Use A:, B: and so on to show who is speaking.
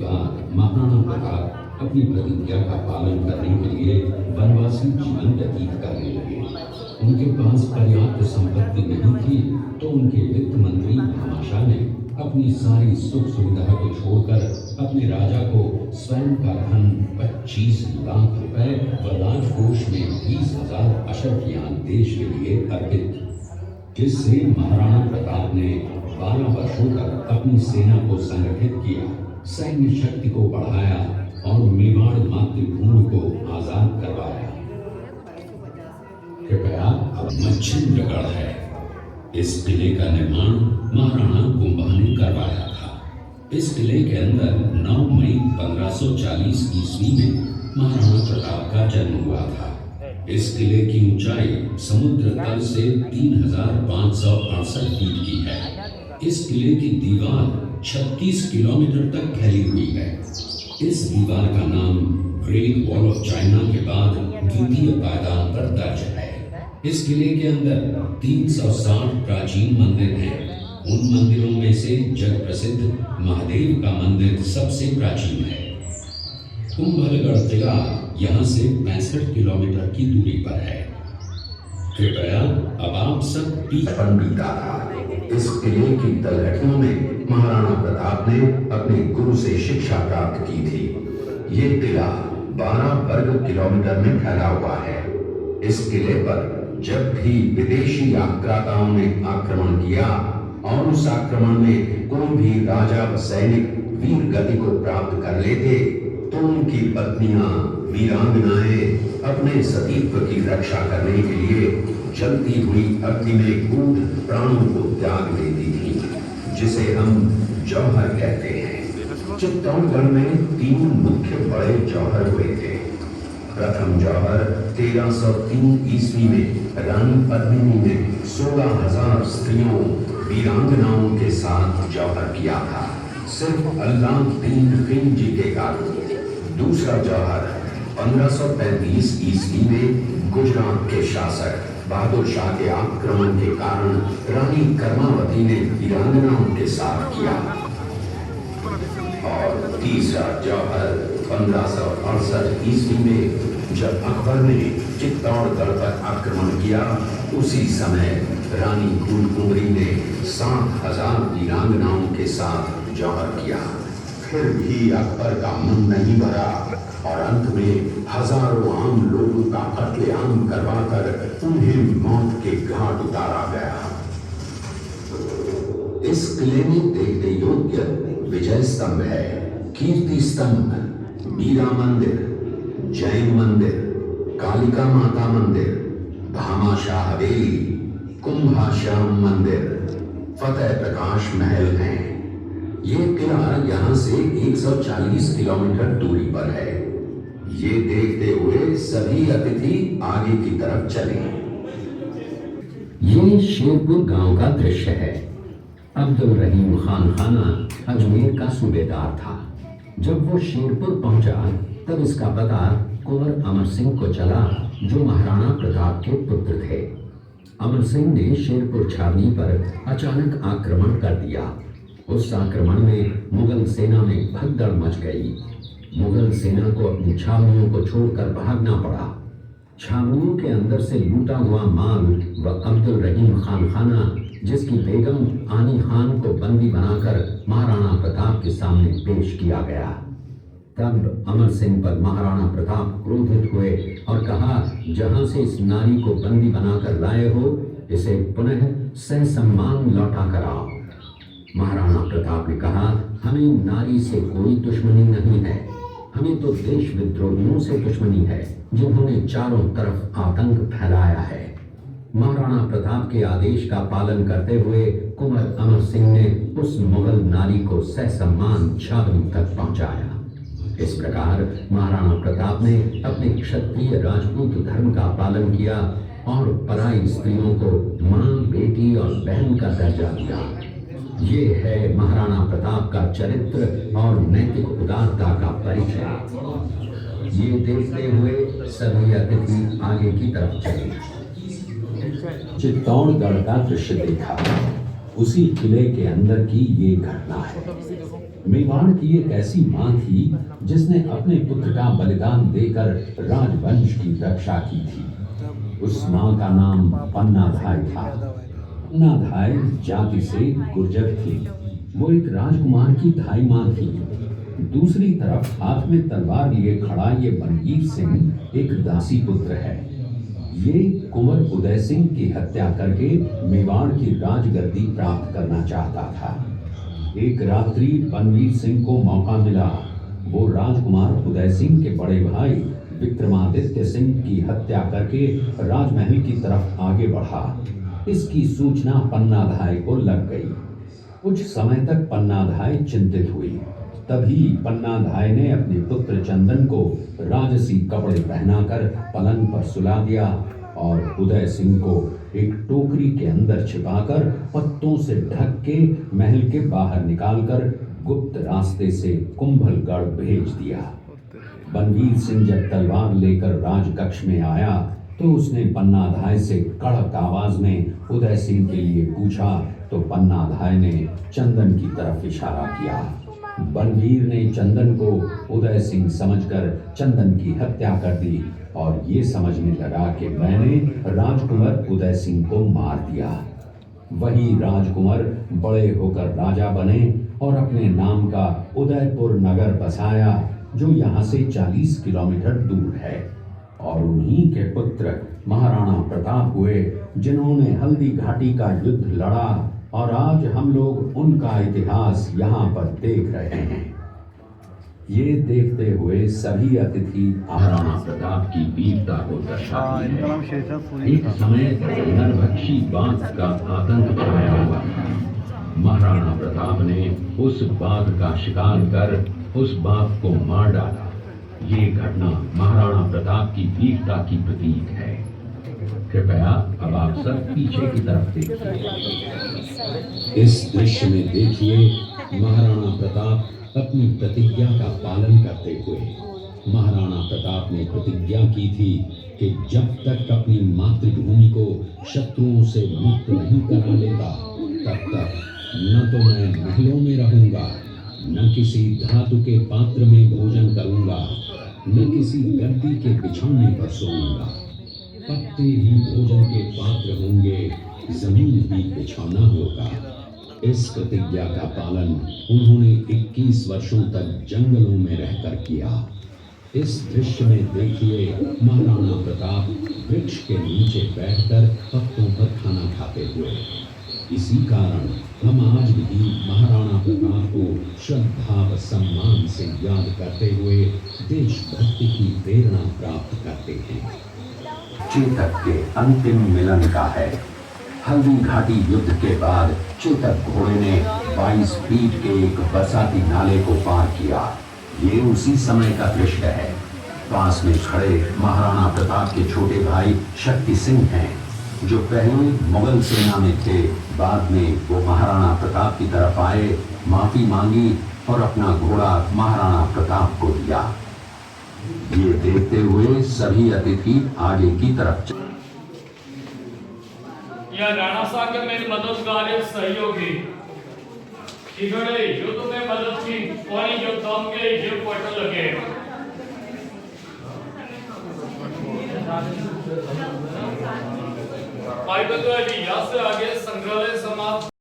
A: बाद महाराणा प्रताप अपनी प्रतिज्ञा का पालन करने के लिए वनवासी जीवन व्यतीत करने लगे। उनके पास पर्याप्त संपत्ति नहीं थी, तो उनके वित्त मंत्री भामाशाह ने अपनी सारी सुख सुविधा को छोड़कर अपने राजा को स्वयं का धन 25 लाख रुपए व राजकोष में 20,000 अशर्फियान देश के लिए अर्पित, जिससे महाराणा प्रताप ने 12 वर्षों तक अपनी सेना को संगठित किया, सैन्य शक्ति को बढ़ाया और मेवाड़ मातृभूमि को आजाद करवाया। कृपया अब मच्छिंद्रगढ़ है। इस किले का निर्माण महाराणा कुंभा ने करवाया था। इस किले के अंदर 9 मई 1540 ईस्वी में महाराणा प्रताप का जन्म हुआ था। इस किले की ऊंचाई समुद्र तल से 3,568 फीट की है। इस किले की दीवार 36 किलोमीटर तक फैली हुई है। इस दीवार का नाम ग्रेट वॉल ऑफ चाइना के बाद द्वितीय पायदान पर दर्ज है। इस किले के अंदर 360 प्राचीन मंदिर हैं। उन मंदिरों में से जग प्रसिद्ध महादेव का मंदिर सबसे प्राचीन है। कुंभलगढ़ किला यहाँ से 65 किलोमीटर की दूरी पर है। कृपया अब आप सब बीता था। इस किले की तलहटियों में महाराणा प्रताप ने अपने गुरु से शिक्षा प्राप्त की थी। ये किला 12 वर्ग किलोमीटर में फैला हुआ है। इस किले पर जब भी विदेशी आक्रांताओं ने आक्रमण किया और उस आक्रमण में कोई भी राजा व सैनिक वीर गति को प्राप्त कर लेते, तो उनकी पत्नियां वीरांगनाएं अपने सतीत्व की रक्षा करने के लिए जलती हुई अग्नि में कूद प्राणों को त्याग देती थी, जिसे हम जौहर कहते हैं। चित्तौड़गढ़ में 3 मुख्य बड़े जौहर हुए थे। प्रथम जौहर 1303 ईस्वी में रानी पद्मिनी ने 16,000 स्त्रियों वीरांगनाओं के साथ जौहर किया था, सिर्फ अल्लाउद्दीन खिलजी के कारण। दूसरा जौहर 1535 ईस्वी में गुजरात के शासक बहादुर शाह के आक्रमण के कारण रानी कर्मावती ने वीरांगनाओं के साथ किया। और तीसरा जौहर 1568 ईस्वी में जब अकबर ने चित्तौड़गढ़ पर आक्रमण किया, उसी समय रानी फूलकुंवरी ने 7,000 वीरांगनाओं के साथ जौहर किया। फिर भी अकबर का मन नहीं भरा और अंत में हजारों आम लोगों का कत्लेआम करवाकर उन्हें मौत के घाट उतारा गया। इस किले में देखने योग्य विजय स्तंभ है, कीर्ति स्तंभ, मीरा मंदिर, जैन मंदिर, कालिका माता मंदिर, भामाशाह हवेली, कुंभाश्याम मंदिर, फतेह प्रकाश महल हैं। ये किला यहाँ से 140 किलोमीटर दूरी पर है। ये देखते हुए सभी अतिथि आगे की तरफ चले। ये शेरपुर गांव का दृश्य है। अब्दुल रहीम खान खाना अजमेर का सूबेदार था। जब वो शेरपुर पहुंचा, तब इसका पता कुंवर अमर सिंह को चला, जो महाराणा प्रताप के पुत्र थे। अमर सिंह ने शेरपुर छावनी पर अचानक आक्रमण कर दिया। उस आक्रमण में मुगल सेना में भगदड़ मच गई। मुगल सेना को अपनी छावनियों को छोड़कर भागना पड़ा। छावनियों के अंदर से लूटा हुआ माल व अब्दुल रहीम खान खाना, जिसकी बेगम आनी खान को बंदी बनाकर महाराणा प्रताप के सामने पेश किया गया। तब अमर सिंह पर महाराणा प्रताप क्रोधित हुए और कहा, जहां से इस नारी को बंदी बनाकर लाए हो, इसे पुनः ससम्मान लौटा कर आओ। महाराणा प्रताप ने कहा, हमें नारी से कोई दुश्मनी नहीं है, हमें तो देश विद्रोहियों से दुश्मनी है, जिन्होंने चारों तरफ आतंक फैलाया है। महाराणा प्रताप के आदेश का पालन करते हुए कुंवर अमर सिंह ने उस मुगल नारी को ससम्मान छावनी तक पहुंचाया। इस प्रकार महाराणा प्रताप ने अपने क्षत्रिय राजपूत धर्म का पालन किया और पराई स्त्रियों को मां, बेटी और बहन का दर्जा दिया। ये है महाराणा प्रताप का चरित्र और नैतिक उदारता का परिचय। ये देखते हुए सभी अतिथि आगे की तरफ चले। चित्तौड़गढ़ का दृश्य देखा। उसी किले के अंदर की ये घटना है। मेवाड़ की एक ऐसी मां थी जिसने अपने पुत्र का बलिदान देकर राजवंश की रक्षा की थी। उस मां का नाम पन्नाधाय था। पन्नाधाय जाति से गुर्जर थी। वो एक राजकुमार की धाई मां थी। दूसरी तरफ हाथ में तलवार लिए खड़ा ये बनवीर सिंह एक दासी पुत्र है। ये कुंवर उदय सिंह की हत्या करके मेवाड़ की राजगद्दी प्राप्त करना चाहता था। एक रात्रि बनवीर सिंह को मौका मिला। वो राजकुमार उदय सिंह के बड़े भाई विक्रमादित्य सिंह की हत्या करके राजमहल की तरफ आगे बढ़ा। इसकी सूचना पन्नाधाय को लग गई। कुछ समय तक पन्नाधाय चिंतित हुई। तभी पन्नाधाय ने अपने पुत्र चंदन को राजसी कपड़े पहनाकर पलंग पर सुला दिया और उदय सिंह को एक टोकरी के अंदर छिपाकर पत्तों से ढक के महल के बाहर निकालकर गुप्त रास्ते से कुंभलगढ़ भेज दिया। बनवीर सिंह जब तलवार लेकर राजकक्ष में आया तो उसने पन्नाधाय से कड़क आवाज में उदय सिंह के लिए पूछा तो पन्नाधाय ने चंदन की तरफ इशारा किया। बनवीर ने चंदन को उदय सिंह समझकर चंदन की हत्या कर दी और ये समझने लगा कि मैंने राजकुमार उदय सिंह को मार दिया। वही राजकुमार बड़े होकर राजा बने और अपने नाम का उदयपुर नगर बसाया जो यहाँ से 40 किलोमीटर दूर है। और उन्हीं के पुत्र महाराणा प्रताप हुए जिन्होंने हल्दी घाटी का युद्ध लड़ा और आज हम लोग उनका इतिहास यहाँ पर देख रहे हैं। ये देखते हुए सभी अतिथि महाराणा प्रताप की वीरता को दर्शाते हैं। एक समय नरभक्षी बाघ का आतंक छाया हुआ था। महाराणा प्रताप ने उस बाघ का शिकार कर उस बाघ को मार डाला। ये घटना महाराणा प्रताप की वीरता की प्रतीक है। कृपया अब आप सब पीछे की तरफ देखिए। इस दृश्य में देखिए महाराणा प्रताप अपनी प्रतिज्ञा का पालन करते हुए। महाराणा प्रताप ने प्रतिज्ञा की थी कि जब तक अपनी मातृभूमि को शत्रुओं से मुक्त नहीं करा लेता तब तक न तो मैं महलों में रहूंगा, न किसी धातु के पात्र में भोजन करूंगा, न किसी गद्दी के बिछौने पर सोऊंगा। पत्ते ही भोजन के पात्र होंगे, जमीन ही बिछौना होगा। इस प्रतिज्ञा का पालन उन्होंने 21 वर्षों तक जंगलों में रहकर किया। इस दृश्य में देखिए महाराणा प्रताप वृक्ष के नीचे बैठकर पत्तों पर खाना खाते हुए। इसी कारण हम आज भी महाराणा प्रताप को श्रद्धा व सम्मान से याद करते हुए देशभक्ति की प्रेरणा प्राप्त करते हैं। चेतक के अंतिम मिलन का है। हल्दी घाटी युद्ध के बाद चेतक घोड़े ने 22 फीट के एक बरसाती नाले को पार किया। ये उसी समय का दृश्य है। पास में खड़े महाराणा प्रताप के छोटे भाई शक्ति सिंह हैं जो पहले मुगल सेना में थे। बाद में वो महाराणा प्रताप की तरफ आए, माफी मांगी और अपना घोड़ा महाराणा प्रताप को दिया। ये देखते हुए सभी अतिथि आगे की तरफ
B: या राणा साहब के मेरे मददगार सहयोगी इगड़े युद्ध में मदद की कोई जो दम के ये क्वार्टर लगे भाई बंधु अभी यहाँ से आगे संग्रहालय समाप्त